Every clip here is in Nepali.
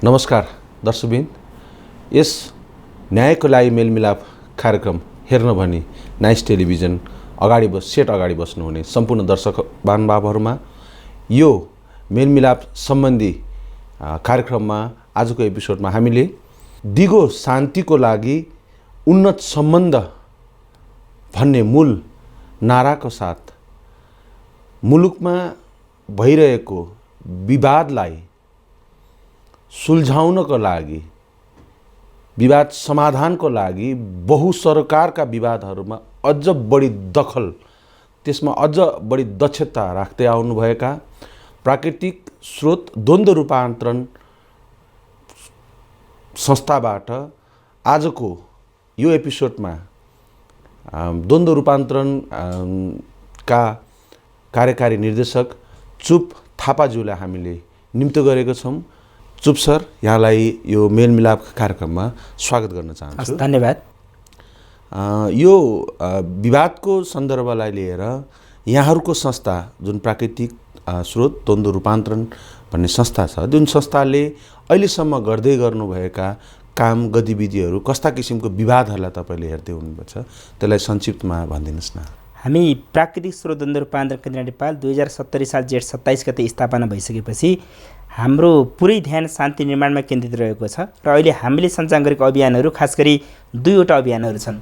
नमस्कार दर्शकबिन, यस न्यायको लागि मेलमिलाप कार्यक्रम हेर्न भनी नाइस टेलिभिजन सेट अगाडि बस्नुहुने सम्पूर्ण दर्शक महानुभावहरूमा यो मेलमिलाप सम्बन्धी कार्यक्रममा आजको एपिसोडमा हामीले दिगो शान्तिको लागि उन्नत सम्बन्ध भन्ने मूल नाराको साथ मुलुकमा भइरहेको विवादलाई सुल्झाउनको लागि, विवाद समाधानको लागि बहुसरकारका विवादहरूमा अझ बढी दखल, त्यसमा अझ बढी दक्षता राख्दै आउनुभएका प्राकृतिक स्रोत द्वन्द्व रूपान्तरण संस्थाबाट आजको यो एपिसोडमा द्वन्द्व रूपान्तरण का कार्यकारी निर्देशक चुप थापाज्यूलाई हामीले निम्तो गरेको छौँ। चुप सर, यहाँलाई यो मेलमिलाप कार्यक्रममा स्वागत गर्न चाहन्छु। धन्यवाद। यो विवादको सन्दर्भलाई लिएर यहाँहरूको संस्था जुन प्राकृतिक स्रोत द्वन्द्व रूपान्तरण भन्ने संस्था छ, जुन संस्थाले अहिलेसम्म गर्दै गर्नुभएका काम गतिविधिहरू कस्ता किसिमको विवादहरूलाई तपाईँले हेर्दै हुनुहुन्छ, त्यसलाई संक्षिप्तमा भनिदिनुहोस् न। हामी प्राकृतिक स्रोत द्वन्द्व रूपान्तरण केन्द्र नेपाल 2070 साल जेठ 27 गते स्थापना भइसकेपछि हाम्रो पुरै ध्यान शान्ति निर्माणमा केन्द्रित रहेको छ र अहिले हामीले सञ्चालन गरेको अभियानहरू खास गरी दुईवटा अभियानहरू छन्।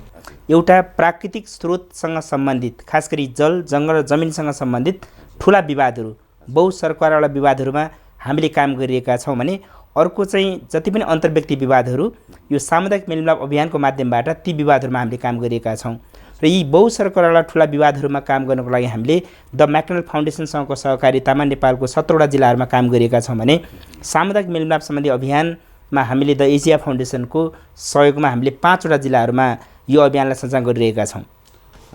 एउटा प्राकृतिक स्रोतसँग सम्बन्धित, खास गरी जल जङ्गल र जमिनसँग सम्बन्धित ठुला विवादहरू, बहुसरकारवाला विवादहरूमा हामीले काम गरिरहेका छौँ भने अर्को चाहिँ जति पनि अन्तर्व्यक्ति विवादहरू यो सामुदायिक मेलमिलाप अभियानको माध्यमबाट ती विवादहरूमा हामीले काम गरिरहेका छौँ र यी बहुसरकारवाला ठुला विवादहरूमा काम गर्नको लागि हामीले द म्याकडोनल्ड फाउन्डेसनसँगको सहकारितामा नेपालको 17वटा जिल्लाहरूमा काम गरिरहेका छौँ भने सामुदायिक मेलमिलाप सम्बन्धी अभियानमा हामीले द एजिया फाउन्डेसनको सहयोगमा हामीले 5वटा जिल्लाहरूमा यो अभियानलाई सञ्चालन गरिरहेका छौँ।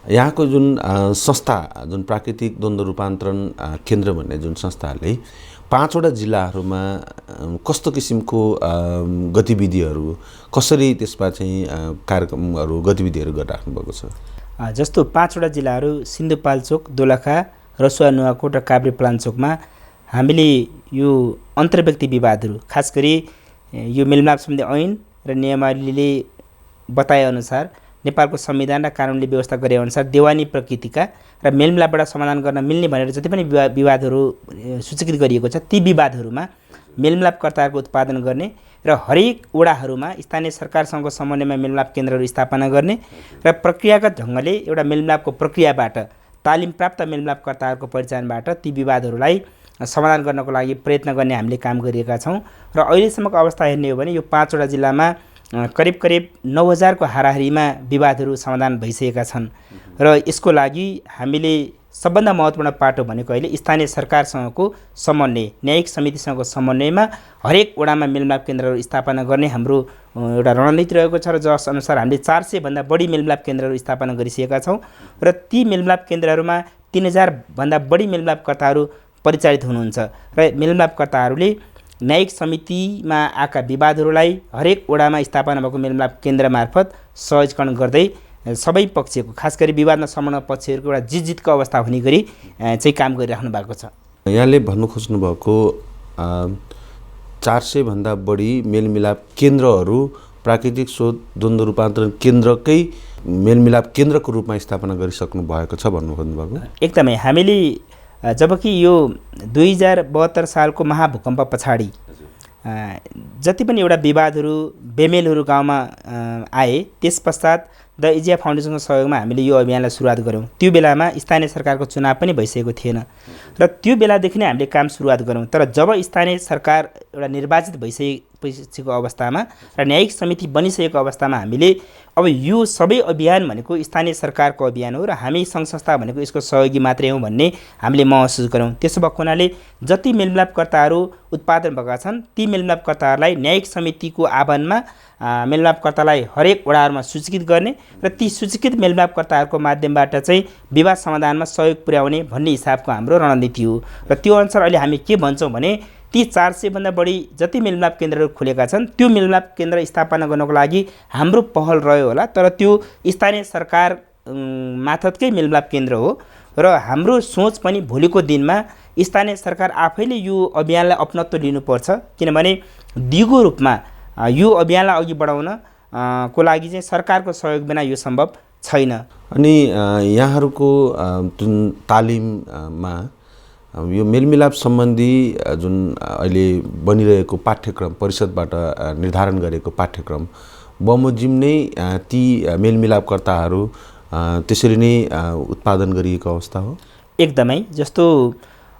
यहाँको जुन संस्था, जुन प्राकृतिक द्वन्द्व रूपान्तरण केन्द्र भन्ने जुन संस्थाले 5वटा जिल्लाहरूमा कस्तो किसिमको गतिविधिहरू, कसरी त्यसमा चाहिँ कार्यक्रमहरू गतिविधिहरू गरिराख्नु भएको छ? जस्तो 5वटा जिल्लाहरू सिन्धुपाल्चोक, दोलखा, रसुवा, नुवाकोट र काभ्रे पलाञ्चोकमा हामीले यो अन्तर्व्यक्ति विवादहरू, खास गरी यो मेलमिलाप सम्बन्धी ऐन र नियमावलीले बताएअनुसार नेपालको संविधान र कानुनले व्यवस्था गरेअनुसार देवानी प्रकृतिका र मेलमिलापबाट समाधान गर्न मिल्ने भनेर जति पनि विवादहरू सूचीकृत गरिएको छ, ती विवादहरूमा मेलमिलापकर्ताहरूको उत्पादन गर्ने र हरेक वडाहरूमा स्थानीय सरकारसँगको समन्वयमा मेलमिलाप केन्द्रहरू स्थापना गर्ने र प्रक्रियागत ढङ्गले एउटा मेलमिलापको प्रक्रियाबाट तालिम प्राप्त मेलमिलापकर्ताहरूको परिचालनबाट ती विवादहरूलाई समाधान गर्नको लागि प्रयत्न गर्ने हामीले काम गरिरहेका छौँ र अहिलेसम्मको अवस्था हेर्ने हो भने यो 5वटा जिल्लामा करिब 9000 को हाराहारीमा विवादहरू समाधान भइसकेका छन् र यसको लागि हामीले सबभन्दा महत्त्वपूर्ण पाटो भनेको अहिले स्थानीय सरकारसँगको समन्वय, न्यायिक समितिसँगको समन्वयमा हरेक वडामा मेलमिलाप केन्द्रहरू स्थापना गर्ने हाम्रो एउटा रणनीति रहेको छ र जसअनुसार हामीले 400 भन्दा बढी मेलमिलाप केन्द्रहरू स्थापना गरिसकेका छौँ र ती मेलमिलाप केन्द्रहरूमा 3000 भन्दा बढी मेलमिलापकर्ताहरू परिचालित हुनुहुन्छ र मेलमिलापकर्ताहरूले न्यायिक समितिमा आएका विवादहरूलाई हरेक वडामा स्थापना भएको मेलमिलाप केन्द्र मार्फत सहजीकरण गर्दै सबै पक्षको, खास गरी विवादमा संलग्न पक्षहरूको एउटा जितजितको अवस्था हुने गरी चाहिँ काम गरिराख्नु भएको छ। यहाँले भन्नु खोज्नु भएको 400 भन्दा बढी मेलमिलाप केन्द्रहरू प्राकृतिक स्रोत द्वन्द्व रूपान्तरण केन्द्रकै मेलमिलाप केन्द्रको रूपमा स्थापना गरिसक्नु भएको छ भन्नु खोज्नुभएको? एकदमै। हामीले जबकि यो 2072 सालको महाभूकम्प पछाडि जति पनि एउटा विवादहरू, बेमेलहरू गाउँमा आए, त्यस पश्चात द एजिया फाउन्डेसनको सहयोगमा हामीले यो अभियानलाई सुरुवात गऱ्यौँ। त्यो बेलामा स्थानीय सरकारको चुनाव पनि भइसकेको थिएन र त्यो बेलादेखि नै हामीले काम सुरुवात गऱ्यौँ। तर जब स्थानीय सरकार एउटा निर्वाचित भइसकेको अवस्थामा र न्यायिक समिति बनिसकेको अवस्थामा हामीले अब यो सबै अभियान भनेको स्थानीय सरकारको अभियान हो र हामी सङ्घ संस्था भनेको यसको सहयोगी मात्रै हौँ भन्ने हामीले महसुस गऱ्यौँ। त्यसो भएको हुनाले जति मेलमिलापकर्ताहरू उत्पादन भएका छन् ती मेलमिलापकर्ताहरूलाई न्यायिक समितिको आह्वानमा मेलमिलापकर्तालाई हरेक वडाहरूमा सूचीकृत गर्ने र ती सूचीकृत मेलमिलापकर्ताहरूको माध्यमबाट चाहिँ विवाद समाधानमा सहयोग पुर्याउने भन्ने हिसाबको हाम्रो रणनीति हो र त्यो अनुसार अहिले हामी के भन्छौँ भने ती 400 भन्दा बढी जति मेलमिलाप केन्द्रहरू खुलेका छन् त्यो मेलमिलाप केन्द्र स्थापना गर्नको लागि हाम्रो पहल रह्यो होला, तर त्यो स्थानीय सरकार मार्फतकै मेलमिलाप केन्द्र हो र हाम्रो सोच पनि भोलिको दिनमा स्थानीय सरकार आफैले यो अभियानलाई अपनत्व लिनुपर्छ, किनभने दिगो रूपमा यो अभियानलाई अघि बढाउन को लागि चाहिँ सरकारको सहयोग बिना यो सम्भव छैन। अनि यहाँहरूको जुन तालिममा यो मेलमिलाप सम्बन्धी जुन अहिले बनिरहेको पाठ्यक्रम परिषदबाट निर्धारण गरेको पाठ्यक्रम बमोजिम नै ती मेलमिलापकर्ताहरू त्यसरी नै उत्पादन गरिएको अवस्था हो? एकदमै। जस्तो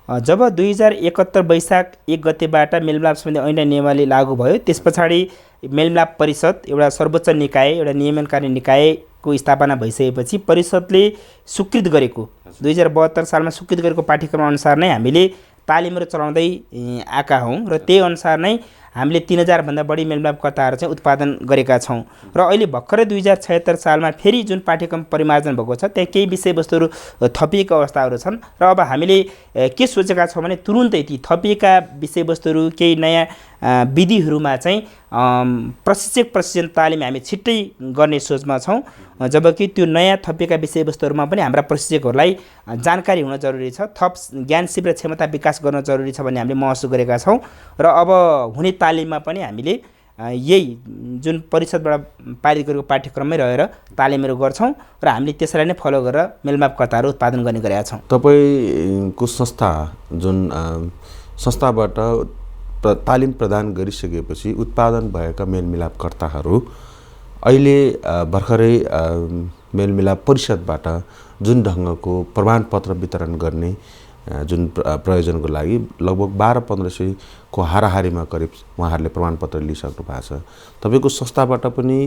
जब 2071 वैशाख 1 गतेबाट मेलमिलाप सम्बन्धी ऐन नियमावली लागू भयो, त्यस पछाडि मेलमिलाप परिषद एउटा सर्वोच्च निकाय, एउटा नियमनकारी निकायको स्थापना भइसकेपछि परिषदले स्वीकृत गरेको 2072 सालमा स्वीकृत गरेको पाठ्यक्रम अनुसार नै हामीले तालिमहरू चलाउँदै आएका हौँ र त्यही अनुसार नै हामीले 3000 भन्दा बढी मेलमिलापकर्ताहरू चाहिँ उत्पादन गरेका छौँ। र अहिले भर्खरै 2076 सालमा फेरि जुन पाठ्यक्रम परिमार्जन भएको छ त्यहाँ केही विषयवस्तुहरू थपिएका अवस्थाहरू छन् र अब हामीले के सोचेका छौँ भने तुरुन्तै ती थपिएका विषयवस्तुहरू केही नयाँ विधिहरूमा चाहिँ प्रशिक्षण तालिम हामी छिट्टै गर्ने सोचमा छौँ, जबकि त्यो नयाँ थपिएका विषयवस्तुहरूमा पनि हाम्रा प्रशिक्षकहरूलाई जानकारी हुन जरुरी छ, थप ज्ञान सिप र क्षमता विकास गर्न जरुरी छ भन्ने हामीले महसुस गरेका छौँ। र अब हुने तालिममा पनि हामीले यही जुन परिषदबाट पारित गरेको पाठ्यक्रममै रहेर तालिमहरू गर्छौँ र हामीले त्यसलाई नै फलो गरेर मेलमिलापकर्ताहरू उत्पादन गर्ने गरेका छौँ। तपाईँको संस्था जुन संस्थाबाट तालिम प्रदान गरिसकेपछि उत्पादन भएका मेलमिलापकर्ताहरू अहिले भर्खरै मेलमिलाप परिषदबाट जुन ढङ्गको प्रमाणपत्र वितरण गर्ने जुन प्रयोजनको लागि लगभग 1200-1500 को हाराहारीमा करिब उहाँहरूले प्रमाणपत्र लिइसक्नु भएको छ। तपाईँको संस्थाबाट पनि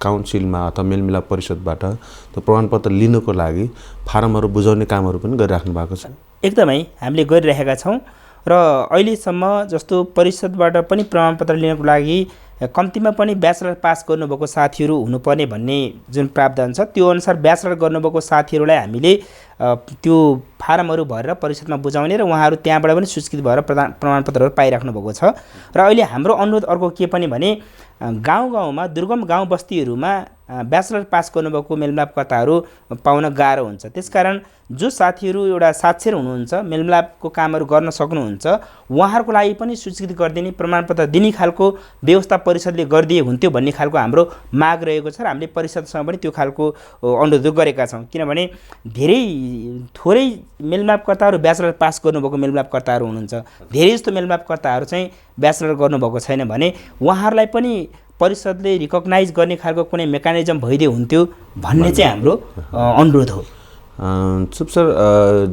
काउन्सिलमा अथवा मेलमिलाप परिषदबाट त्यो प्रमाणपत्र लिनको लागि फारमहरू बुझाउने कामहरू पनि गरिराख्नु भएको छ? एकदमै हामीले गरिरहेका छौँ र अहिलेसम्म जस्तो परिषदबाट पनि प्रमाणपत्र लिनको लागि कम्तीमा पनि ब्याचलर पास गर्नुभएको साथीहरू हुनुपर्ने भन्ने जुन प्रावधान छ त्यो अनुसार ब्याचलर गर्नुभएको साथीहरूलाई हामीले त्यो फारमहरू भरेर परिषदमा बुझाउने र उहाँहरू त्यहाँबाट पनि स्वीकृत भएर प्रमाणपत्रहरू पाइराख्नु भएको छ। र अहिले हाम्रो अनुरोध अर्को के पनि भने गाउँमा दुर्गम गाउँ बस्तीहरूमा ब्याचलर पास गर्नुभएको मेलमिलापकर्ताहरू पाउन गाह्रो हुन्छ। त्यसकारण जो साथीहरू एउटा साक्षर हुनुहुन्छ, मेलमिलापको कामहरू गर्न सक्नुहुन्छ, उहाँहरूको लागि पनि स्वीकृति गरिदिने प्रमाणपत्र दिने खालको व्यवस्था परिषदले गरिदिए हुन्थ्यो भन्ने खालको हाम्रो माग रहेको छ र हामीले परिषदसँग पनि त्यो खालको अनुरोध गरेका छौँ। किनभने थोरै मेलमिलापकर्ताहरू ब्याचलर पास गर्नुभएको मेलमिलापकर्ताहरू हुनुहुन्छ, धेरै जस्तो मेलमिलापकर्ताहरू चाहिँ ब्याचलर गर्नुभएको छैन भने उहाँहरूलाई पनि परिषदले रिकग्नाइज गर्ने खालको कुनै मेकानिजम भइदिए हुन्थ्यो भन्ने चाहिँ हाम्रो अनुरोध हो। सुप सर,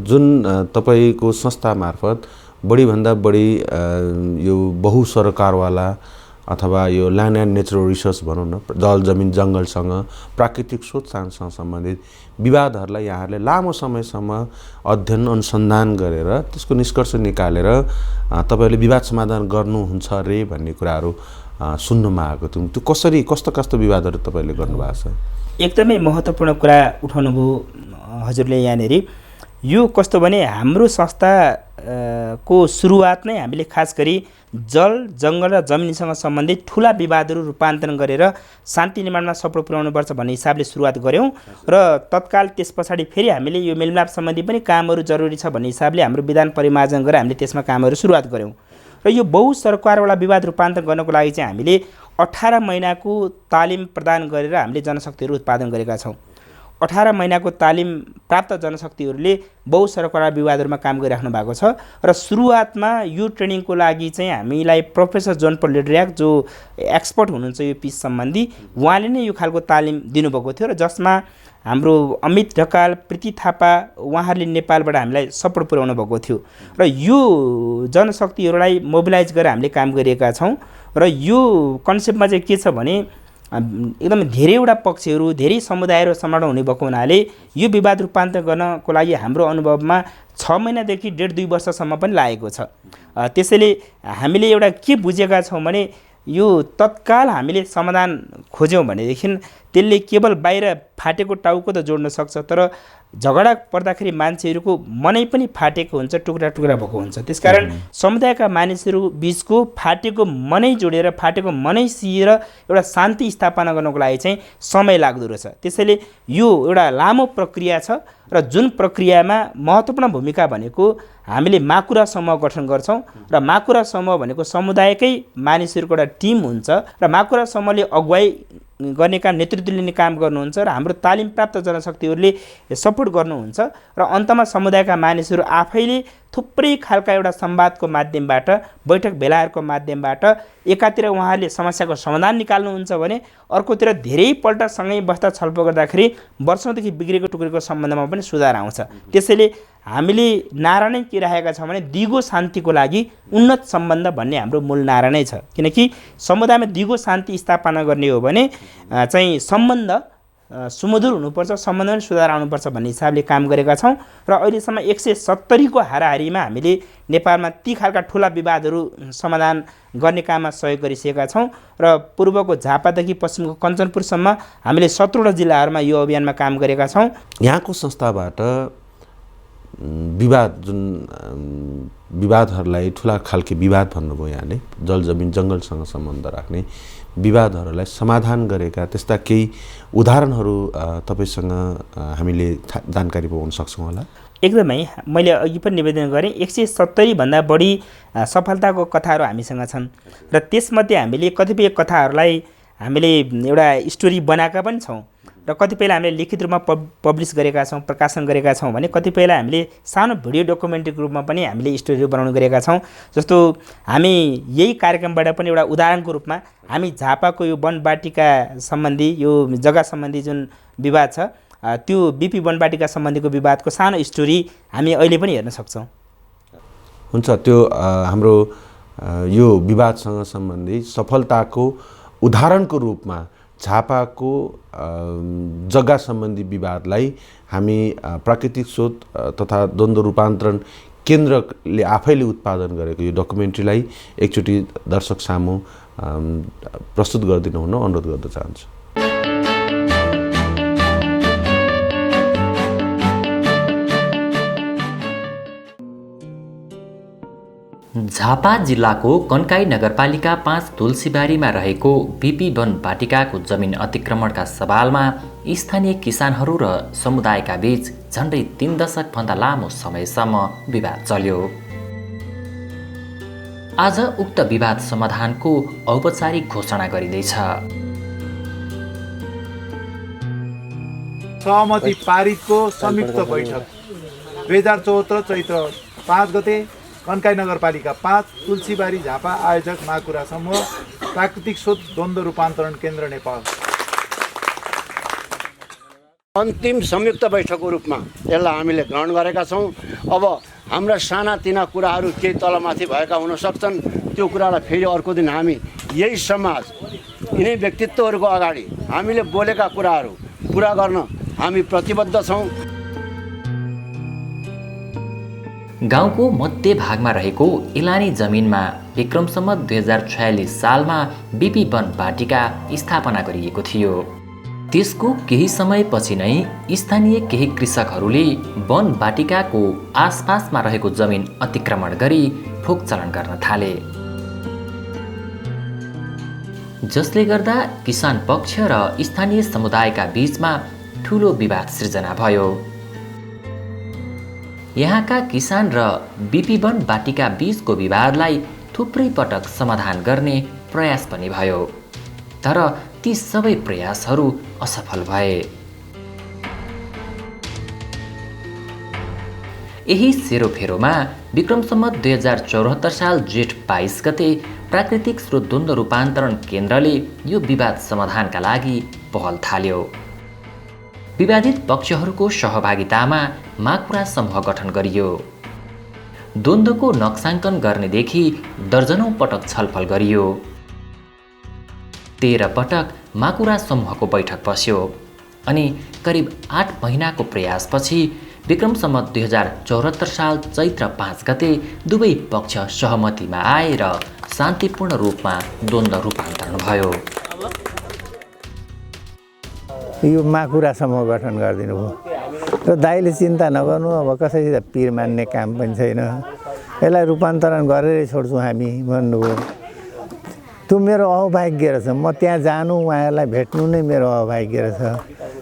जुन तपाईँको संस्था मार्फत बढीभन्दा बढी यो बहुसरकारवाला अथवा यो ल्यान्ड एन्ड नेचरल रिसोर्स भनौँ न, जल जमिन जङ्गलसँग प्राकृतिक स्रोतसँग सम्बन्धित विवादहरूलाई यहाँहरूले लामो समयसम्म अध्ययन अनुसन्धान गरेर त्यसको निष्कर्ष निकालेर तपाईँहरूले विवाद समाधान गर्नुहुन्छ रे भन्ने कुराहरू सुन्नुमा आएको थियौँ। त्यो कस्तो विवादहरू तपाईँले गर्नुभएको छ? एकदमै महत्त्वपूर्ण कुरा उठाउनु भयो हजुरले यहाँनिर। यो कस्तो भने हाम्रो संस्थाको सुरुवात नै हामीले खास गरी जल जङ्गल र जमिनसँग सम्बन्धित ठुला विवादहरू रूपान्तरण गरेर शान्ति निर्माणमा सपोर्ट पुर्याउनुपर्छ भन्ने हिसाबले सुरुवात गऱ्यौँ र तत्काल त्यस पछाडि फेरि हामीले यो मेलमिलाप सम्बन्धी पनि कामहरू जरुरी छ भन्ने हिसाबले हाम्रो विधान परिमार्जन गरेर हामीले त्यसमा कामहरू सुरुवात गऱ्यौँ। र यो बहुसरकारवाला विवाद रूपान्तरण गर्नको लागि चाहिँ हामीले 18 महिनाको तालिम प्रदान गरेर हामीले जनशक्तिहरू उत्पादन गरेका छौँ। 18 महिनाको तालिम प्राप्त जनशक्तिहरूले बहुसरकारवाला विवादहरूमा काम गरिराख्नु भएको छ र सुरुवातमा यो ट्रेनिङको लागि चाहिँ हामीलाई प्रोफेसर जोन पल लिडर्याक जो एक्सपर्ट हुनुहुन्छ यो पिस सम्बन्धी, उहाँले नै यो खालको तालिम दिनुभएको थियो र जसमा हाम्रो अमित ढकाल, प्रीति थापा उहाँहरूले नेपालबाट हामीलाई सपोर्ट पुर्याउनु भएको थियो र यो जनशक्तिहरूलाई मोबिलाइज गरेर हामीले काम गरिएका छौँ। र यो कन्सेप्टमा चाहिँ के छ भने एकदमै धेरैवटा पक्षहरू, धेरै समुदायहरू समाडा हुने भएको हुनाले यो विवाद रूपान्तरण गर्नको लागि हाम्रो अनुभवमा 6 महिनादेखि 1.5-2 वर्षसम्म पनि लागेको छ। त्यसैले हामीले एउटा के बुझेका छौँ भने यो तत्काल हामीले समाधान खोज्यौँ भनेदेखि त्यसले केवल बाहिर फाटेको टाउको त जोड्न सक्छ, तर झगडा पर्दाखेरि मान्छेहरूको मनै पनि फाटेको हुन्छ, टुक्रा टुक्रा भएको हुन्छ। त्यसकारण समुदायका मानिसहरू बिचको फाटेको मनै जोडेर, फाटेको मनै सिएर एउटा शान्ति स्थापना गर्नको लागि चाहिँ समय लाग्दो रहेछ। त्यसैले यो एउटा लामो प्रक्रिया छ र जुन प्रक्रियामा महत्त्वपूर्ण भूमिका भनेको हामीले माकुरा समूह गठन गर्छौँ र माकुरा समूह भनेको समुदायकै मानिसहरूको एउटा टिम हुन्छ र माकुरा समूहले अगुवाई गर्ने काम, नेतृत्व लिने काम गर्नुहुन्छ र हाम्रो तालिम प्राप्त जनशक्तिहरूले सपोर्ट गर्नुहुन्छ र अन्तमा समुदायका मानिसहरू आफैले थुप्रै खालका एउटा संवादको माध्यमबाट, बैठक भेलाहरूको माध्यमबाट एकातिर उहाँहरूले समस्याको समाधान निकाल्नुहुन्छ भने अर्कोतिर धेरैपल्ट सँगै बस्दा छलफल गर्दाखेरि वर्षौँदेखि बिग्रेको टुक्रेको सम्बन्धमा पनि सुधार आउँछ। त्यसैले हामीले नारा नै के राखेका छौँ भने दिगो शान्तिको लागि उन्नत सम्बन्ध भन्ने हाम्रो मूल नारा नै छ। किनकि समुदायमा दिगो शान्ति स्थापना गर्ने हो भने चाहिँ सम्बन्ध सुमधुर हुनुपर्छ, सम्बन्धमा सुधार आउनुपर्छ भन्ने हिसाबले काम गरेका छौँ र अहिलेसम्म 170 को हाराहारीमा हामीले नेपालमा ती खालका ठुला विवादहरू समाधान गर्ने काममा सहयोग गरिसकेका छौँ र पूर्वको झापादेखि पश्चिमको कञ्चनपुरसम्म हामीले 17वटा जिल्लाहरूमा यो अभियानमा काम गरेका छौँ। यहाँको संस्थाबाट विवाद, जुन विवादहरूलाई ठुला खालके विवाद भन्नुभयो यहाँले, जल जमिन जङ्गलसँग सम्बन्ध राख्ने विवादहरूलाई समाधान गरेका त्यस्ता केही उदाहरणहरू तपाईँसँग हामीले जानकारी पाउन सक्छौँ होला? एकदमै, मैले अघि पनि निवेदन गरेँ 170 भन्दा बढी सफलताको कथाहरू हामीसँग छन् र त्यसमध्ये हामीले कतिपय कथाहरूलाई हामीले एउटा स्टोरी बनाएका पनि छौँ र कतिपयलाई हामीले लिखित रूपमा पब्लिस गरेका छौँ, प्रकाशन गरेका छौँ भने कतिपयलाई हामीले सानो भिडियो डकुमेन्ट्रीको रूपमा पनि हामीले स्टोरीहरू बनाउने गरेका छौँ। जस्तो हामी यही कार्यक्रमबाट पनि एउटा उदाहरणको रूपमा हामी झापाको यो वनवाटिका सम्बन्धी, यो जग्गा सम्बन्धी जुन विवाद छ, त्यो बिपी वनवाटिका सम्बन्धीको विवादको सानो स्टोरी हामी अहिले पनि हेर्न सक्छौँ। हुन्छ, त्यो हाम्रो यो विवादसँग सम्बन्धी सफलताको उदाहरणको रूपमा झापाको जग्गा सम्बन्धी विवादलाई हामी प्राकृतिक स्रोत तथा द्वन्द्व रूपान्तरण केन्द्रले आफैले उत्पादन गरेको यो डकुमेन्ट्रीलाई एकचोटि दर्शक सामु प्रस्तुत गरिदिनु हुन अनुरोध गर्न चाहन्छु। झापा जिल्लाको कन्काई नगरपालिका 5 तुलसीबारीमा रहेको बिपी वन वाटिकाको जमिन अतिक्रमणका सवालमा स्थानीय किसानहरू र समुदायका बीच झन्डै 3 दशकभन्दा लामो समयसम्म विवाद चल्यो। आज उक्त विवाद समाधानको औपचारिक घोषणा गरिँदैछ। सहमति पारितको संयुक्त बैठक 2074 चैत्र 5 गते कन्काई नगरपालिका 5 तुलसीबारी झापा आयोजक माकुरा समूह प्राकृतिक स्रोत द्वन्द्व रूपान्तरण केन्द्र नेपाल अन्तिम संयुक्त बैठकको रूपमा यसलाई हामीले ग्रहण गरेका छौँ। अब हाम्रा सानातिना कुराहरू केही तलमाथि भएका हुन सक्छन्, त्यो कुरालाई फेरि अर्को दिन हामी यही समाज, यिनै व्यक्तित्वहरूको अगाडि हामीले बोलेका कुराहरू पुरा गर्न हामी प्रतिबद्ध छौँ। गाउँको मध्य भागमा रहेको इलानी जमिनमा विक्रम सम्वत 2046 सालमा बिपी वन वाटिका स्थापना गरिएको थियो। त्यसको केही समयपछि नै स्थानीय केही कृषकहरूले वन वाटिकाको आसपासमा रहेको जमिन अतिक्रमण गरी भोग चलन गर्न थाले, जसले गर्दा किसान पक्ष र स्थानीय समुदायका बीचमा ठुलो विवाद सृजना भयो। यहाँका किसान र बिपी वन वाटिका बीचको विवादलाई थुप्रै पटक समाधान गर्ने प्रयास पनि भयो, तर ती सबै प्रयासहरू असफल भए। यही सेरोफेरोमा विक्रम सम्वत 2074 साल जेठ 22 गते प्राकृतिक स्रोत द्वन्द्व रूपान्तरण केन्द्रले यो विवाद समाधानका लागि पहल थाल्यो। विवादित पक्षहरूको सहभागितामा माकुरा समूह गठन गरियो। द्वन्द्वको नक्साङ्कन गर्नेदेखि दर्जनौं पटक छलफल गरियो। 13 पटक माकुरा समूहको बैठक बस्यो अनि करिब 8 महिनाको प्रयासपछि विक्रम सम्वत 2074 साल चैत्र 5 गते दुवै पक्ष सहमतिमा आए र शान्तिपूर्ण रूपमा द्वन्द्व रूपान्तरण भयो। यो माकुरा समूह गठन गरिदिनु भयो र दाइले चिन्ता नगर्नु, अब कसैसित पिर मान्ने काम पनि छैन, यसलाई रूपान्तरण गरेरै छोड्छौँ हामी भन्नुभयो। त्यो मेरो अभाग्य रहेछ, म त्यहाँ जानु उहाँहरूलाई भेट्नु नै मेरो अभाग्य रहेछ।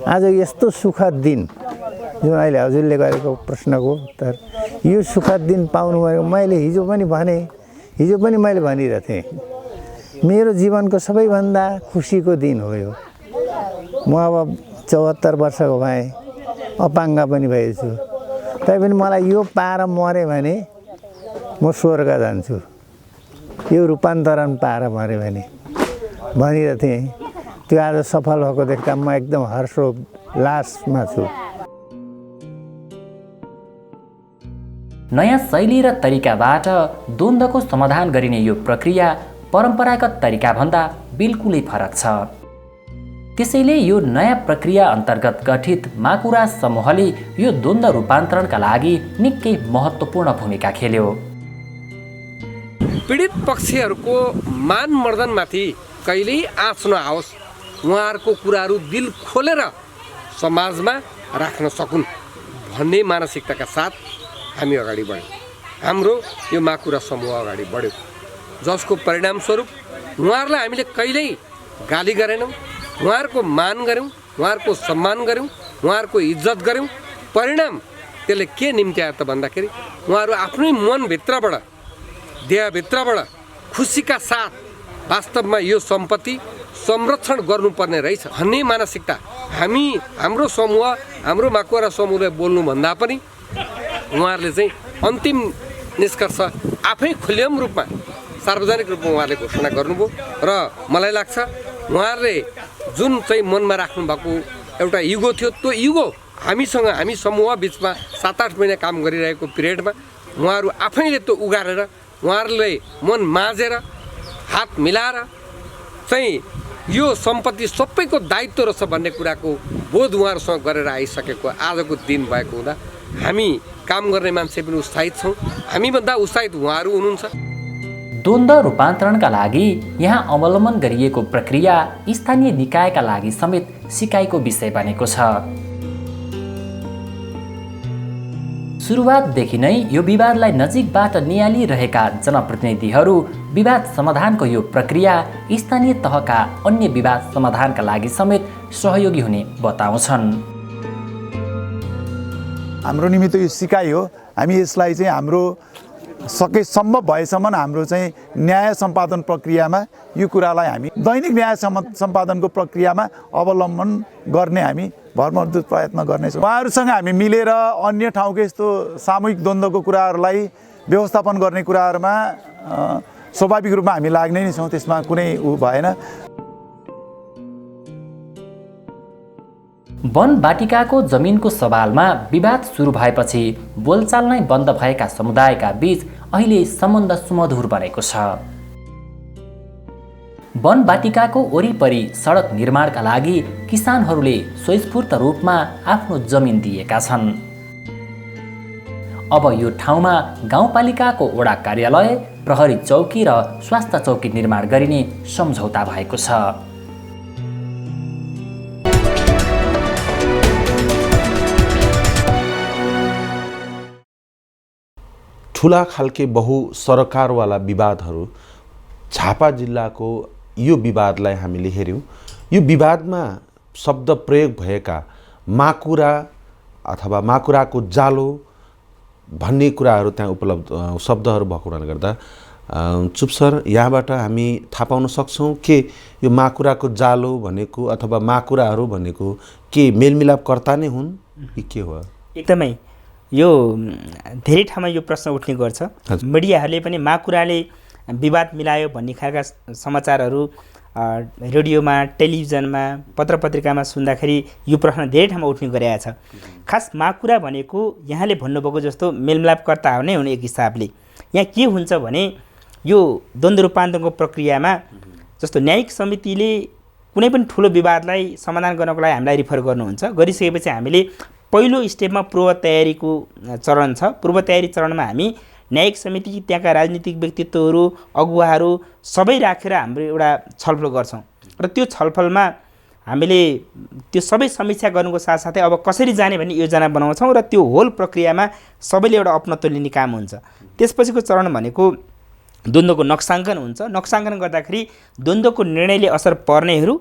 आज यस्तो सुखद दिन जुन अहिले हजुरले गरेको प्रश्नको उत्तर, यो सुखद दिन पाउनु भएको मैले हिजो पनि मैले भनिरहेको थिएँ, मेरो जीवनको सबैभन्दा खुसीको दिन हो यो। म अब 74 वर्षको भएँ, अपाङ्ग पनि भएछु, तैपनि मलाई यो पाएर मरेँ भने म स्वर्ग जान्छु, यो रूपान्तरण पाएर मऱ्यो भने भनिरहेको थिएँ। त्यो आज सफल भएको देख्दा म एकदम हर्षोल्लासमा छु। नयाँ शैली र तरिकाबाट द्वन्द्वको समाधान गरिने यो प्रक्रिया परम्परागत तरिकाभन्दा बिल्कुलै फरक छ। त्यसैले यो नयाँ प्रक्रिया अन्तर्गत गठित माकुरा समूहले यो द्वन्द्व रूपान्तरणका लागि निकै महत्त्वपूर्ण भूमिका खेल्यो। पीडित पक्षहरूको मानमर्दनमाथि कहिल्यै आँच नआओस्, उहाँहरूको कुराहरू दिल खोलेर समाजमा राख्न सकुन् भन्ने मानसिकताका साथ हामी अगाडि बढ्यौँ। हाम्रो यो माकुरा समूह अगाडि बढ्यो, जसको परिणामस्वरूप उहाँहरूलाई हामीले कहिल्यै गाली गरेनौँ, उहाँहरूको मान गऱ्यौँ, उहाँहरूको सम्मान गऱ्यौँ, उहाँहरूको इज्जत गऱ्यौँ। परिणाम त्यसले के निम्ति आयो त भन्दाखेरि उहाँहरू आफ्नै मनभित्रबाट, देहभित्रबाट खुसीका साथ वास्तवमा यो सम्पत्ति संरक्षण गर्नुपर्ने रहेछ भन्ने मानसिकता हाम्रो समूह, हाम्रो माकुरा समूहले बोल्नुभन्दा पनि उहाँहरूले चाहिँ अन्तिम निष्कर्ष आफै खुल्यम रूपमा, सार्वजनिक रूपमा उहाँहरूले घोषणा गर्नुभयो। र मलाई लाग्छ उहाँहरूले जुन चाहिँ मनमा राख्नुभएको एउटा युगो थियो, त्यो युगो हामीसँग, हामी समूह बिचमा 7-8 महिना काम गरिरहेको पिरियडमा उहाँहरू आफैले त्यो उगारेर, उहाँहरूले मन माझेर हात मिलाएर चाहिँ यो सम्पत्ति सबैको दायित्व रहेछ भन्ने कुराको बोध उहाँहरूसँग गरेर आइसकेको आजको दिन भएको हुँदा हामी काम गर्ने मान्छे पनि उत्साहित छौँ। हामीभन्दा उत्साहित उहाँहरू हुनुहुन्छ। द्वन्द्व रूपान्तरणका लागि यहाँ अवलम्बन गरिएको प्रक्रिया स्थानीय निकायका लागि समेत सिकाइको विषय बनेको छ। सुरुवातदेखि नै यो विवादलाई नजिकबाट नियालिरहेका जनप्रतिनिधिहरू विवाद समाधानको यो प्रक्रिया स्थानीय तहका अन्य विवाद समाधानका लागि समेत सहयोगी हुने बताउँछन्। हाम्रो निमित्त यो सिकाइ हो। हामी यसलाई चाहिँ हाम्रो सके सम्भव भएसम्म हाम्रो चाहिँ न्याय सम्पादन प्रक्रियामा यो कुरालाई हामी दैनिक न्याय सम्पादनको प्रक्रियामा अवलम्बन गर्ने हामी भरमर्दुत प्रयत्न गर्नेछौँ। उहाँहरूसँग हामी मिलेर अन्य ठाउँको यस्तो सामूहिक द्वन्द्वको कुराहरूलाई व्यवस्थापन गर्ने कुराहरूमा स्वाभाविक रूपमा हामी लाग्ने नै छौँ, त्यसमा कुनै भएन। वन बाटिकाको जमिनको सवालमा विवाद सुरु भएपछि बोलचाल नै बन्द भएका समुदायका बीच अहिले सम्बन्ध सुमधुर बनेको छ। वन बाटिकाको वरिपरि सडक निर्माणका लागि किसानहरूले स्वस्फूर्त रूपमा आफ्नो जमिन दिएका छन्। अब यो ठाउँमा गाउँपालिकाको वडा कार्यालय, प्रहरी चौकी र स्वास्थ्य चौकी निर्माण गरिने सम्झौता भएको छ। ठुला खालके बहु सरकारवाला विवादहरू, झापा जिल्लाको यो विवादलाई हामीले हेऱ्यौँ। यो विवादमा शब्द प्रयोग भएका माकुरा अथवा माकुराको जालो भन्ने कुराहरू त्यहाँ उपलब्ध शब्दहरू भएको हुनाले गर्दा चुप सर, यहाँबाट हामी थाहा पाउन सक्छौँ के यो माकुराको जालो भनेको अथवा माकुराहरू भनेको के मेलमिलापकर्ता नै हुन् कि के हो? एकदमै यो धेरै ठाउँमा यो प्रश्न उठ्ने गर्छ। मिडियाहरूले पनि माकुराले विवाद मिलायो भन्ने खालका समाचारहरू रेडियोमा, टेलिभिजनमा, पत्र पत्रिकामा सुन्दाखेरि यो प्रश्न धेरै ठाउँमा उठ्ने गरेको छ। खास माकुरा भनेको यहाँले भन्नुभएको जस्तो मेलमिलापकर्ता नै हुने एक हिसाबले। यहाँ के हुन्छ भने यो द्वन्द्व रूपान्तरणको प्रक्रियामा जस्तो न्यायिक समितिले कुनै पनि ठुलो विवादलाई समाधान गर्नको लागि हामीलाई रिफर गर्नुहुन्छ, गरिसकेपछि हामीले पहिलो स्टेपमा पूर्व तयारीको चरण छ। पूर्व तयारी चरणमा हामी न्यायिक समिति, त्यहाँका राजनीतिक व्यक्तित्वहरू, अगुवाहरू सबै राखेर हाम्रो एउटा छलफल गर्छौँ र त्यो छलफलमा हामीले त्यो सबै समीक्षा गर्नुको साथसाथै अब कसरी जाने भन्ने योजना बनाउँछौँ र त्यो होल प्रक्रियामा सबैले एउटा अपनत्व लिने काम हुन्छ। त्यसपछिको चरण भनेको द्वन्द्वको नक्साङ्कन हुन्छ। नक्साङ्कन गर्दाखेरि द्वन्द्वको निर्णयले असर पर्नेहरू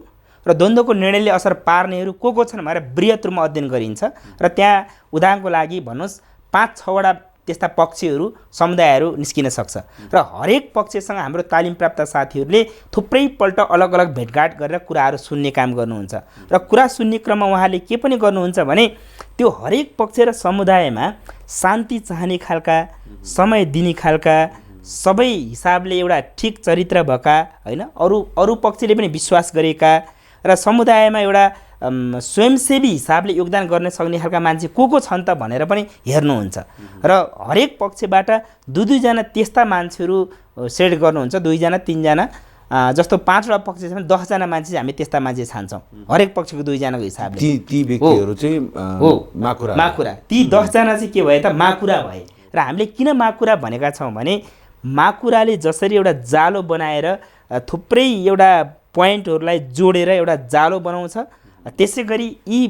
र द्वन्द्वको निर्णयले असर पार्नेहरू को छन् भनेर बृहत रूपमा अध्ययन गरिन्छ र त्यहाँ उदाहरणको लागि भन्नुहोस् 5-6 वटा त्यस्ता पक्षहरू समुदायहरू निस्किन सक्छ र हरेक पक्षसँग हाम्रो तालिम प्राप्त साथीहरूले थुप्रैपल्ट अलग अलग भेटघाट गरेर कुराहरू सुन्ने काम गर्नुहुन्छ र कुरा सुन्ने क्रममा उहाँले के पनि गर्नुहुन्छ भने त्यो हरेक पक्ष र समुदायमा शान्ति चाहने खालका समय दिने खालका सबै हिसाबले एउटा ठिक चरित्र भएका हैन अरू पक्षले पनि विश्वास गरेका र समुदायमा एउटा स्वयंसेवी हिसाबले योगदान गर्न सक्ने खालका मान्छे को छन् त भनेर पनि हेर्नुहुन्छ र हरेक पक्षबाट 2-2 जना त्यस्ता मान्छेहरू सेट गर्नुहुन्छ, 2 जना 3 जना जस्तो 5 वटा पक्ष छ भने 10 जना मान्छे हामी त्यस्ता मान्छे छान्छौँ हरेक पक्षको 2 जनाको हिसाबले। ती व्यक्तिहरू चाहिँ माकुरा ती 10 जना चाहिँ के भए त माकुरा भए र हामीले किन माकुरा भनेका छौँ भने माकुराले जसरी एउटा जालो बनाएर थुप्रै एउटा पोइन्टहरूलाई जोडेर एउटा जालो बनाउँछ त्यसै गरी यी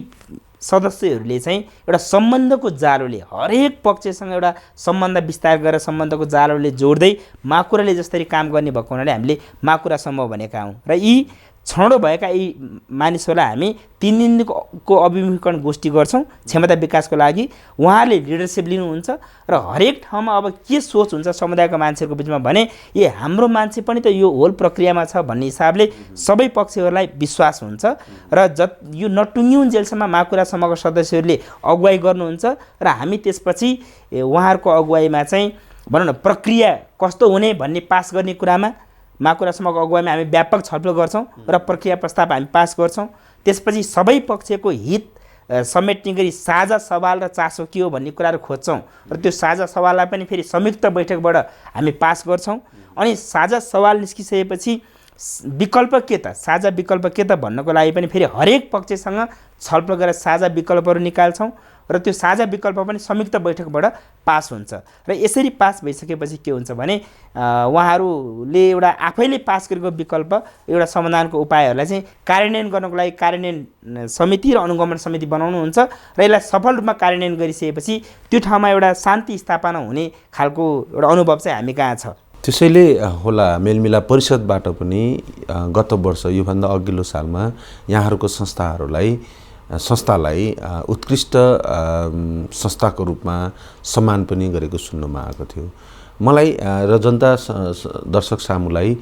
सदस्यहरूले चाहिँ एउटा सम्बन्धको जालोले हरेक पक्षसँग एउटा सम्बन्ध विस्तार गरेर सम्बन्धको जालोले जोड्दै माकुराले जसरी काम गर्ने भएको हुनाले हामीले माकुरा समूह भनेका हौँ र यी छनौट भएका यी मानिसहरूलाई हामी 3 दिनको अभिमुखीकरण गोष्ठी गर्छौँ क्षमता विकासको लागि। उहाँहरूले लिडरसिप लिनुहुन्छ र हरेक ठाउँमा अब के सोच हुन्छ समुदायको मान्छेहरूको बिचमा भने ए हाम्रो मान्छे पनि त यो होल प्रक्रियामा छ भन्ने हिसाबले सबै पक्षहरूलाई विश्वास हुन्छ र यो नटुङ्ग्युन्जेलसम्म माकुरा समूहका सदस्यहरूले अगुवाई गर्नुहुन्छ र हामी त्यसपछि उहाँहरूको अगुवाईमा चाहिँ भनौँ न प्रक्रिया कस्तो हुने भन्ने पास गर्ने कुरामा माकुरा समूहको अगुवाईमा हामी व्यापक छलफल गर्छौँ र प्रक्रिया प्रस्ताव हामी पास गर्छौँ। त्यसपछि सबै पक्षको हित समेट्ने गरी साझा सवाल र चासो के हो भन्ने कुराहरू खोज्छौँ र त्यो साझा सवाललाई पनि फेरि संयुक्त बैठकबाट हामी पास गर्छौँ। अनि साझा सवाल निस्किसकेपछि विकल्प के त साझा विकल्प के त भन्नको लागि पनि फेरि हरेक पक्षसँग छलफल गरेर साझा विकल्पहरू निकाल्छौँ र त्यो साझा विकल्प पनि संयुक्त बैठकबाट पास हुन्छ र यसरी पास भइसकेपछि के हुन्छ भने उहाँहरूले एउटा आफैले पास गरेको विकल्प एउटा समाधानको उपायहरूलाई चाहिँ कार्यान्वयन गर्नको लागि कार्यान्वयन समिति र अनुगमन समिति बनाउनुहुन्छ र यसलाई सफल रूपमा कार्यान्वयन गरिसकेपछि त्यो ठाउँमा एउटा शान्ति स्थापना हुने खालको एउटा अनुभव चाहिँ हामी कहाँ छ। त्यसैले होला मेलमिलाप परिषदबाट पनि गत वर्ष योभन्दा अघिल्लो सालमा यहाँहरूको संस्थालाई उत्कृष्ट संस्थाको रूपमा सम्मान पनि गरेको सुन्नमा आएको थियो। मलाई र जनता दर्शक सामुलाई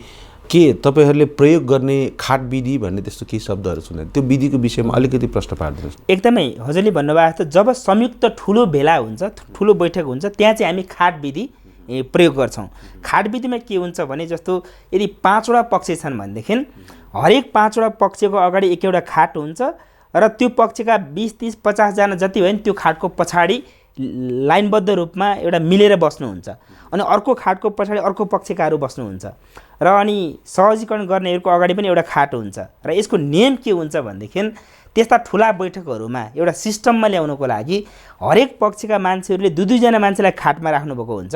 के तपाईहरूले प्रयोग गर्ने खाट विधि भन्ने त्यस्तो केही शब्दहरू सुने त्यो विधिको विषयमा अलिकति प्रश्न पार्दिनुहोस्। एकदमै हजुरले भन्नुभएको जस्तो जब संयुक्त ठुलो भेला हुन्छ ठुलो बैठक हुन्छ त्यहाँ चाहिँ हामी खाट विधि प्रयोग गर्छौँ। खाट विधिमा के हुन्छ भने जस्तो यदि 5 वटा पक्ष छन् भनेदेखि हरेक 5 वटा पक्षको अगाडि एउटा खाट हुन्छ र त्यो पक्षका 20-30-50 जना जति भयो नि त्यो खाटको पछाडि लाइनबद्ध रूपमा एउटा मिलेर बस्नुहुन्छ अनि अर्को खाटको पछाडि अर्को पक्षकाहरू बस्नुहुन्छ र अनि सहजीकरण गर्नेहरूको अगाडि पनि एउटा खाट हुन्छ र यसको नियम के हुन्छ भनेदेखि त्यस्ता ठुला बैठकहरूमा एउटा सिस्टममा ल्याउनको लागि हरेक पक्षका मान्छेहरूले 2-2 जना मान्छेलाई खाटमा राख्नुभएको हुन्छ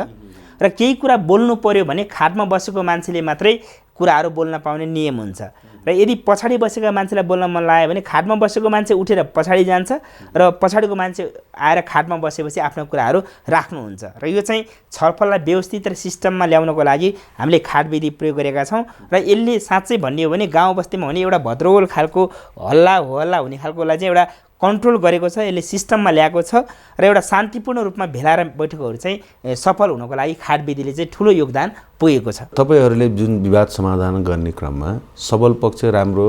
र केही कुरा बोल्नु पर्यो भने खाटमा बसेको मान्छेले मात्रै कुराहरू बोल्न पाउने नियम हुन्छ र यदि पछाडि बसेका मान्छेलाई बोल्न मन लाग्यो भने खाटमा बसेको मान्छे उठेर पछाडि जान्छ र पछाडिको मान्छे आएर खाटमा बसेपछि आफ्नो कुराहरू राख्नुहुन्छ र यो चाहिँ छलफललाई व्यवस्थित र सिस्टममा ल्याउनको लागि हामीले खाट विधि प्रयोग गरेका छौँ र यसले साँच्चै भन्ने हो भने गाउँ बस्तीमा हुने एउटा भद्रगोल खालको हल्ला हुने खालकोलाई चाहिँ एउटा कन्ट्रोल गरेको छ, यसले सिस्टममा ल्याएको छ र एउटा शान्तिपूर्ण रूपमा भेला र बैठकहरू चाहिँ सफल हुनको लागि खाट विधिले चाहिँ ठुलो योगदान पुगेको छ। तपाईहरूले जुन विवाद समाधान गर्ने क्रममा सबल पक्ष राम्रो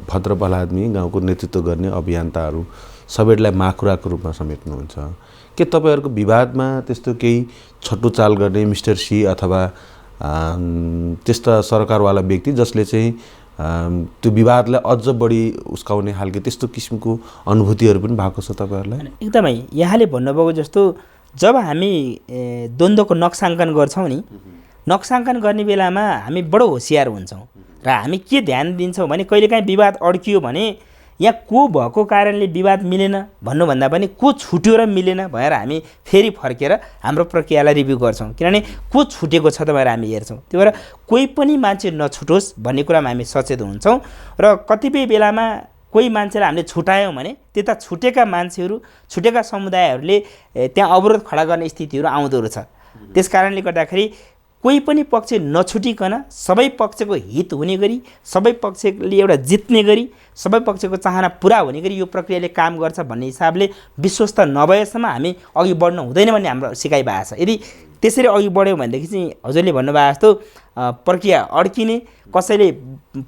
भद्र बलादमी गाउँको नेतृत्व गर्ने अभियन्ताहरू सबैलाई माकुराको रूपमा समेट्नुहुन्छ के तपाईहरूको विवादमा त्यस्तो केही छट्टु चाल गर्ने मिस्टर सी अथवा त्यस्ता सरकारवाला व्यक्ति जसले चाहिँ त्यो विवादलाई अझ बढी उस्काउने खालको त्यस्तो किसिमको अनुभूतिहरू पनि भएको छ तपाईहरूलाई? एकदमै यहाँले भन्नुभएको जस्तो जब हामी द्वन्द्वको नक्साङ्कन गर्छौँ नि नक्साङ्कन गर्ने बेलामा हामी बडो होसियार हुन्छौँ र हामी के ध्यान दिन्छौँ भने कहिलेकाहीँ विवाद अड्कियो भने यहाँ को भएको कारणले विवाद मिलेन भन्नुभन्दा पनि को छुट्यो र मिलेन भनेर हामी फेरि फर्केर हाम्रो प्रक्रियालाई रिभ्यू गर्छौँ किनभने को छुटेको छ त भनेर हामी हेर्छौँ। त्यही भएर कोही पनि मान्छे नछुटोस् भन्ने कुरामा हामी सचेत हुन्छौँ र कतिपय बेलामा कोही मान्छेलाई हामीले छुटायौँ भने त्यता छुटेका मान्छेहरू छुटेका समुदायहरूले त्यहाँ अवरोध खडा गर्ने स्थितिहरू आउँदो रहेछ। त्यस कारणले गर्दाखेरि कोही पनि पक्ष नछुटिकन सबै पक्षको हित हुने गरी, सबै पक्षले एउटा जित्ने गरी, सबै पक्षको चाहना पुरा हुने गरी यो प्रक्रियाले काम गर्छ भन्ने हिसाबले विश्वस्त नभएसम्म हामी अघि बढ्नु हुँदैन भन्ने हाम्रो सिकाइ भएको छ। यदि त्यसरी अघि बढ्यौँ भनेदेखि चाहिँ हजुरले भन्नुभएको जस्तो प्रक्रिया अड्किने, कसैले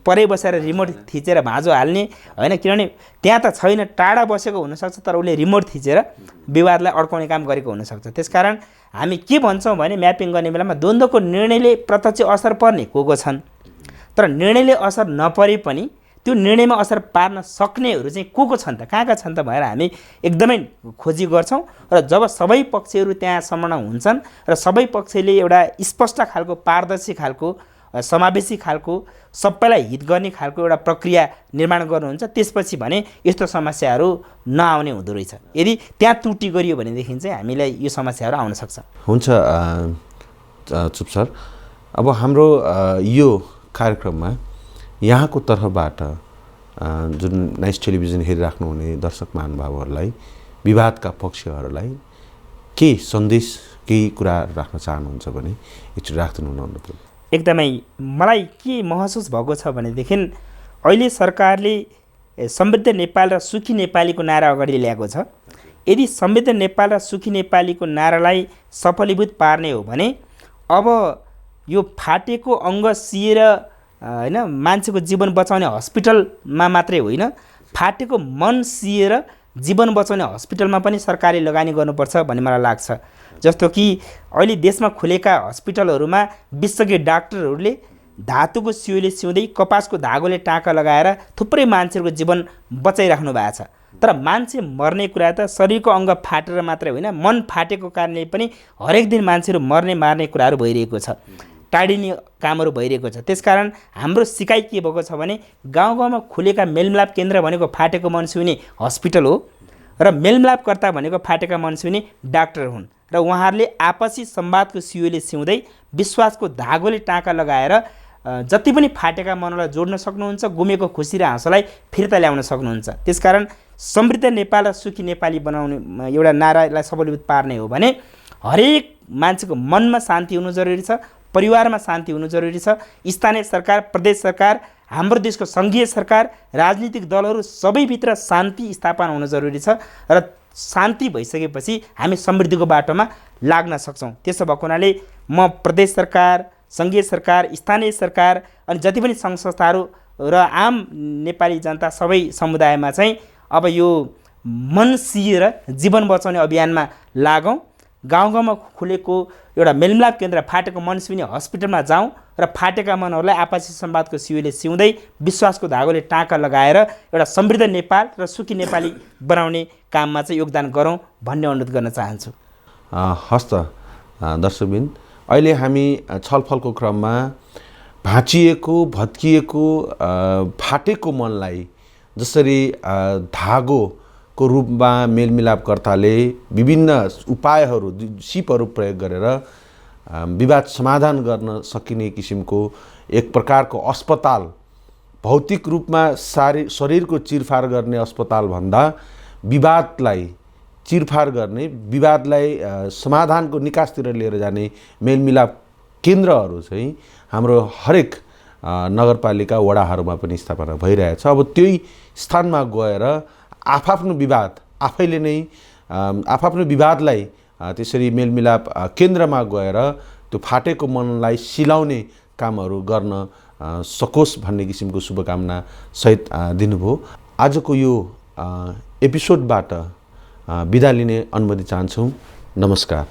परै बसेर रिमोट थिचेर भाँजो हाल्ने होइन, किनभने त्यहाँ त छैन, टाढा बसेको हुनसक्छ तर उसले रिमोट थिचेर विवादलाई अड्काउने काम गरेको हुनसक्छ। त्यसकारण हामी के भन्छौँ भने म्यापिङ गर्ने बेलामा द्वन्द्वको निर्णयले प्रत्यक्ष असर पर्ने को छन्, तर निर्णयले असर नपरे पनि त्यो निर्णयमा असर पार्न सक्नेहरू चाहिँ को छन् त, कहाँ छन् त भनेर हामी एकदमै खोजी गर्छौँ। र जब सबै पक्षहरू त्यहाँ संलग्न हुन्छन् र सबै पक्षले एउटा स्पष्ट खालको, पारदर्शी खालको, समावेशी खालको, सबैलाई हित गर्ने खालको एउटा प्रक्रिया निर्माण गर्नुहुन्छ, त्यसपछि भने यस्तो समस्याहरू नआउने हुँदो रहेछ। यदि त्यहाँ त्रुटि गरियो भनेदेखि चाहिँ हामीलाई यो समस्याहरू आउन सक्छ। हुन्छ चुप सर, अब हाम्रो यो कार्यक्रममा यहाँको तर्फबाट जुन नाइस टेलिभिजन हेरिराख्नुहुने दर्शक महानुभावहरूलाई, विवादका पक्षहरूलाई के सन्देश, केही कुरा राख्न चाहनुहुन्छ भने एकचोटि राख्दिनु न। एकदमै मलाई के महसुस भएको छ भनेदेखि अहिले सरकारले समृद्ध नेपाल र सुखी नेपालीको नारा अगाडि ल्याएको छ। यदि समृद्ध नेपाल र सुखी नेपालीको नारालाई सफलीभूत पार्ने हो भने अब यो फाटेको अङ्ग सिएर होइन मान्छेको जीवन बचाउने हस्पिटलमा मात्रै होइन, फाटेको मन सिएर जीवन बचाउने हस्पिटलमा पनि सरकारले लगानी गर्नुपर्छ भन्ने मलाई लाग्छ। जस्तो कि अहिले देशमा खुलेका हस्पिटलहरूमा विशेषज्ञ डाक्टरहरूले धातुको सियोले सिउँदै कपासको धागोले टाँका लगाएर थुप्रै मान्छेहरूको जीवन बचाइराख्नु भएको छ। तर मान्छे मर्ने कुरा त शरीरको अङ्ग फाटेर मात्रै होइन, मन फाटेको कारणले पनि हरेक दिन मान्छेहरू मर्ने मार्ने कुराहरू भइरहेको छ, टाढिने कामहरू भइरहेको छ। त्यसकारण हाम्रो सिकाइ के भएको छ भने गाउँ गाउँमा खुलेका मेलमिलाप केन्द्र भनेको फाटेको मन सिउने हस्पिटल हो र मेलमिलापकर्ता भनेको फाटेका मन सिउने डाक्टर हुन् र उहाँहरूले आपसी संवादको सियोले सिउँदै विश्वासको धागोले टाँका लगाएर जति पनि फाटेका मनलाई जोड्न सक्नुहुन्छ, गुमेको खुसी र हाँसोलाई फिर्ता ल्याउन सक्नुहुन्छ। त्यसकारण समृद्ध नेपाल र सुखी नेपाली बनाउने एउटा नारालाई सफलीभूत पार्ने हो भने हरेक मान्छेको मनमा शान्ति हुनु जरुरी छ, परिवारमा शान्ति हुनु जरुरी छ। स्थानीय सरकार, प्रदेश सरकार, हाम्रो देशको सङ्घीय सरकार, राजनीतिक दलहरू सबैभित्र शान्ति स्थापना हुनु जरुरी छ र शान्ति भइसकेपछि हामी समृद्धिको बाटोमा लाग्न सक्छौँ। त्यसो भएको हुनाले म प्रदेश सरकार, सङ्घीय सरकार, स्थानीय सरकार अनि जति पनि सङ्घ संस्थाहरू र आम नेपाली जनता सबै समुदायमा चाहिँ अब यो मन सिएर जीवन बचाउने अभियानमा लागौँ। गाउँ गाउँमा खुलेको एउटा मेलमिलाप केन्द्र, फाटेको मन सिउने हस्पिटलमा जाउँ र फाटेका मनहरूलाई आपसी संवादको सियोले सिउँदै विश्वासको धागोले टाँका लगाएर एउटा समृद्ध नेपाल र सुखी नेपाली बनाउने काममा चाहिँ योगदान गरौँ भन्ने अनुरोध गर्न चाहन्छु। हस्त दर्शकबिन, अहिले हामी छलफलको क्रममा भाँचिएको, भत्किएको, फाटेको मनलाई जसरी धागोको रूपमा मेलमिलापकर्ताले विभिन्न उपायहरू, सिपहरू प्रयोग गरेर विवाद समाधान गर्न सकिने किसिमको एक प्रकारको अस्पताल, भौतिक रूपमा शरीरको चिरफार गर्ने अस्पतालभन्दा विवादलाई चिरफार गर्ने, विवादलाई समाधानको निकासतिर लिएर जाने मेलमिलाप केन्द्रहरू चाहिँ हाम्रो हरेक नगरपालिका वडाहरूमा पनि स्थापना भइरहेछ। अब त्यही स्थानमा गएर आफ्नो विवाद आफैले नै आफ्नो विवादलाई त्यसरी मेलमिलाप केन्द्रमा गएर त्यो फाटेको मनलाई सिलाउने कामहरू गर्न सकोस् भन्ने किसिमको शुभकामना सहित दिनुभयो। आजको यो एपिसोडबाट बिदा लिने अनुमति चाहन्छौँ। नमस्कार।